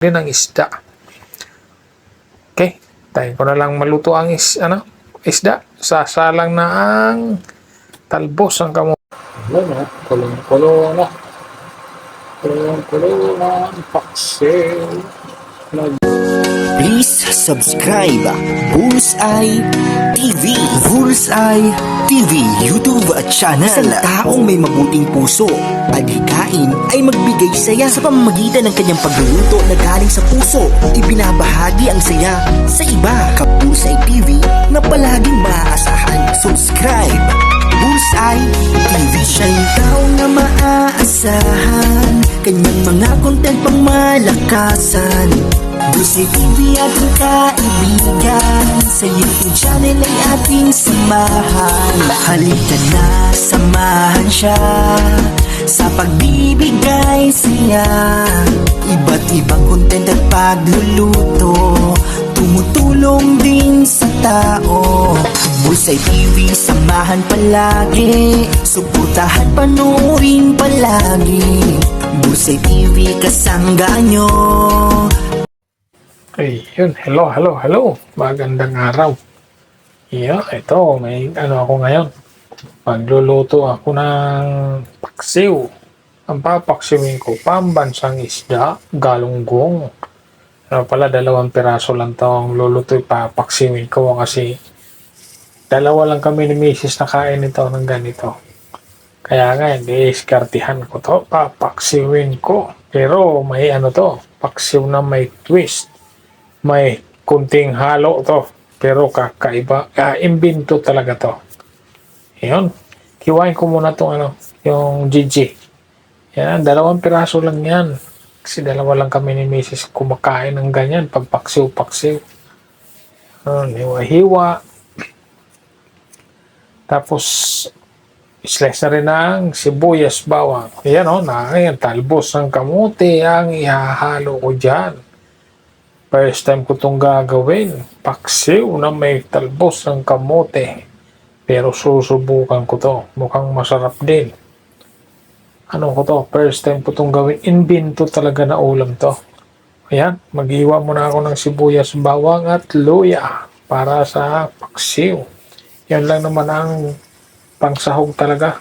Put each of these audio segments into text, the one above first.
din ng isda. Okay, tayo ko na lang maluto ang isda. Sasalang na ang talbos ang kamote. Ano, kulong-kulo na. Kulong-kulo na ang paksiw. Please subscribe Bullseye TV. Bullseye TV YouTube channel. Isang taong may mabuting puso, adhikain ay magbigay saya sa pamamagitan ng kanyang pagluluto na galing sa puso. Ibinabahagi ang saya sa iba. Bullseye TV na palaging maaasahan. Subscribe Bullseye TV. Siya'y tao na maaasahan, kanyang mga content pang malakasan. Bullseye TV ating kaibigan, sa YouTube channel ay ating samahan. Halika na, samahan siya sa pagbibigay siya. Iba't ibang content at pagluluto, tumutulong din sa tao. Bullseye TV, samahan palagi, suportahan, panoorin palagi. Bullseye TV, kasangga nyo. Ayun, hello. Magandang araw. Ito, may ako ngayon. Magluluto ako ng paksiw. Ang papaksiwin ko, pambansang isda, galunggong. Pala, 2 piraso lang ito ang luluto, papaksiwin ko kasi 2 lang kami ni Mrs. na kain ito ng ganito. Kaya nga, diskartihan ko to, papaksiwin ko. Pero may paksiw na may twist. May kunting halo to, pero kakaiba. Imbento talaga to. Ayun. Kiwain ko muna itong yung GG. Yan, 2 piraso lang yan. Kasi 2 lang kami ni Mrs. kumakain ng ganyan, pagpaksiw-paksiw. Hiwa-hiwa. Tapos, slice na rin ng sibuyas, bawang. Ayan, talbos ng kamote ang ihahalo ko dyan. First time ko itong gagawin. Paksiw na may talbos ng kamote. Pero susubukan ko to. Mukhang masarap din. First time ko itong gawin. Imbento talaga na ulam to. Ayan, maghiwa muna ako ng sibuyas, bawang at luya para sa paksiw. Yan lang naman ang pangsahog talaga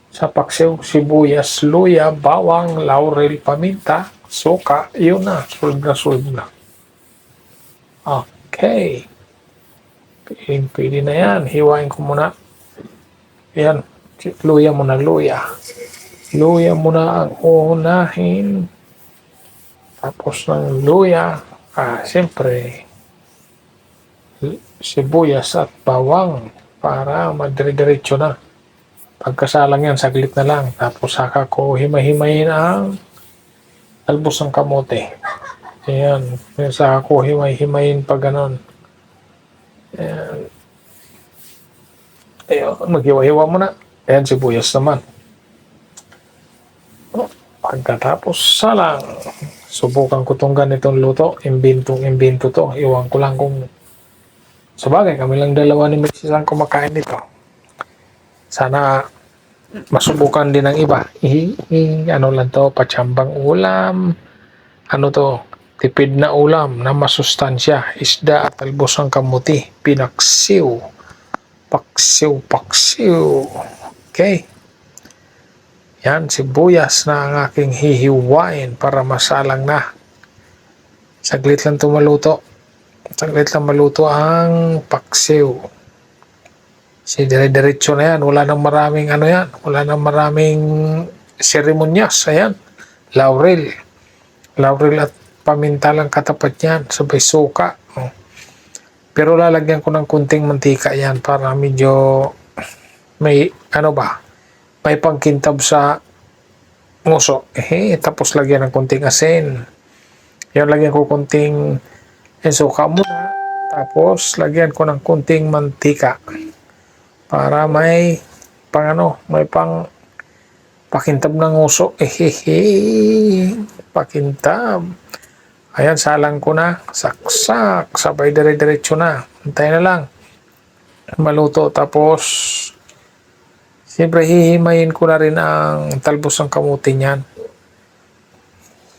sa paksiw. Sibuyas, luya, bawang, laurel, paminta, suka. Yun na, solve na. Okay. Pwede na yan. Hiwain ko muna. Ayan. Luya muna. Luya muna ang unahin. Tapos ng luya, siyempre, sibuyas at bawang para madire-diretso na. Pagkasalang yan, saglit na lang. Tapos saka ko himay-himayin ang talbos ng kamote. Ayan, saka ko himay-himayin pa ganon. Ayan, maghiwa-hiwa muna. Ayan, sibuyas naman. Pagkatapos salang, subukan ko itong ganitong luto. Imbento to. Iwan ko lang kung sabagay, kami lang 2 ni Mrs. ang kumakain nito. Sana masubukan din ng iba. Lang to, patsambang ulam. Tipid na ulam na masustansya, isda at talbos ng kamuti, pinaksiw, paksiw. Okay. Yan, sibuyas na ang aking hihiwain para masalang na. Saglit lang maluto ang paksiw. Dire-diretso na yan. Wala nang maraming Wala nang maraming seremonyas. Ayan. Laurel at paminta lang katapat yan, sabay suka. Pero lalagyan ko ng kunting mantika yan para medyo may may pangkintab sa nguso. Tapos lagyan ng kunting asin. Yan, lagyan ko kunting suka muna. Tapos lagyan ko ng kunting mantika para may pang pakintab ng nguso. Pakintab. Ayan, salang ko na. Saksak. Sabay dire-diretso na. Antay na lang. Maluto. Tapos, siyempre, hihimayin ko na rin ang talbos ng kamuti niyan.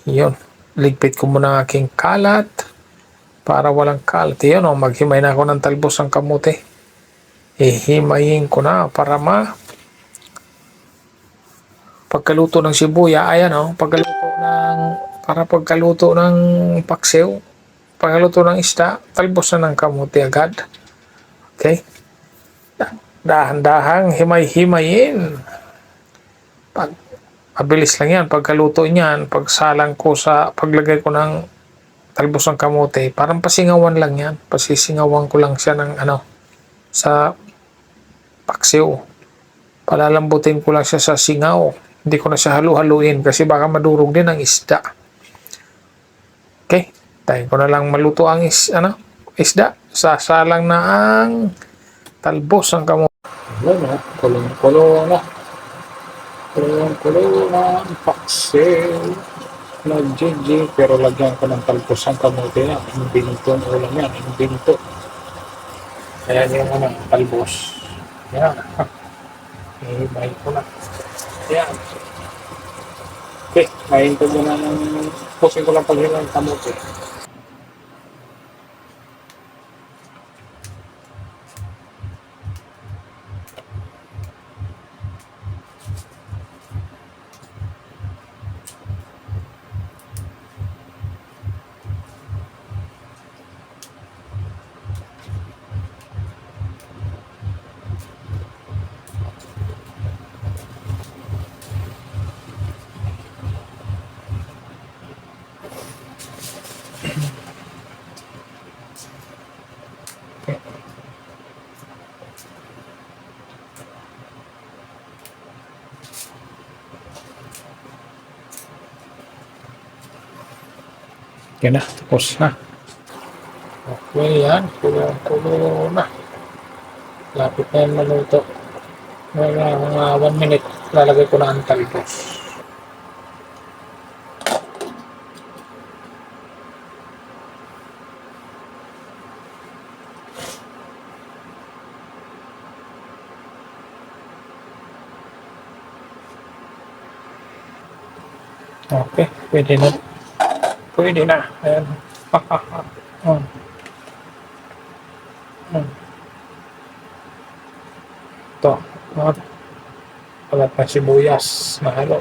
Yun. Ligpit ko muna ang aking kalat para walang kalat. Yan o, maghimay na ako ng talbos ng kamote. Ihimayin ko na para pagkaluto ng sibuya, ayan o, pagkaluto ng paksiw, pagkaluto ng isda, talbos na ng kamote agad. Okay? Dahan-dahang himay-himayin. Mabilis lang yan. Pagkaluto niyan, pagsalang ko paglagay ko ng talbos ng kamote, parang pasingawan lang yan. Pasisingawan ko lang siya ng sa paksiw. Palalambutin ko lang siya sa singaw. Hindi ko na siya halu-haluin kasi baka madurog din ang isda. Okay? Tayo ko na lang maluto ang isda. Sasalang na ang talbos ng kamote. Ayan, kulong-kulo na. Kulong-kulo na ang paksiw na GG. Pero lagyan ko ng talbos ng kamote na. Binto ng ulam yan. Binto. Ayan yung talbos. Ayan. Hihimay ko na. Ayan. Okay, mahinto muna pusin ko lang paghimay ng kamote. Yan na, tapos na. Okay, yan. Kulo na. Lapit na yan maluto. Mga 1 minute, lalagay ko na ang talbos. Okay, pwede na. Pwede na. Ayan. Ito. Palat na sibuyas na halo.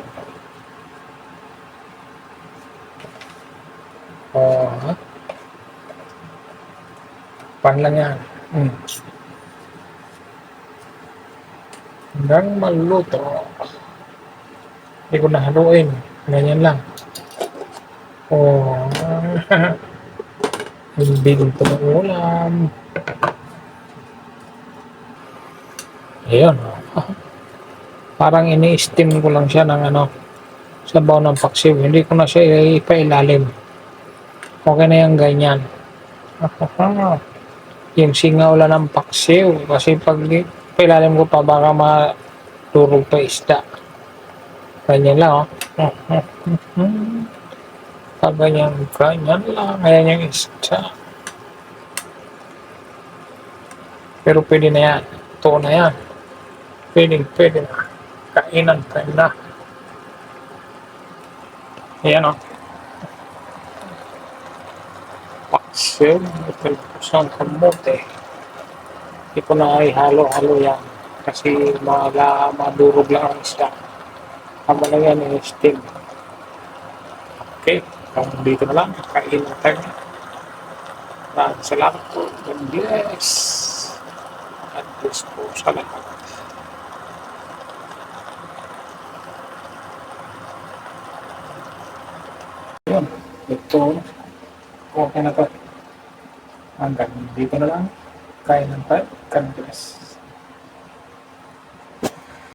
Pan lang yan. Hanggang maluto. Hindi ko nahaluin. Ganyan lang. Hindi ito ng ulam. Ayun. Parang ini-steam ko lang siya ng sabaw ng paksiw. Hindi ko na siya ipailalim. Okay na yung ganyan. Yung singaw lang ng paksiw. Kasi pag ipailalim ko pa baka madurog pa isda. Ganyan lang ganyan lang. Ayan yung isda. Pero pwede na yan. Ito na yan. Pwede na. Kainan na. Ayan paksiw. Talbos ng kamote. Hindi ko na ihalo-halo yan. Kasi madurog lang ang isda. Tama na yan yung steam. Okay. Dito na lang. Kainan tayo. Salamat po. God bless. God bless po sa lahat. Yun. Ito. Okay na to. Hanggang dito na lang. Kainan tayo. God bless.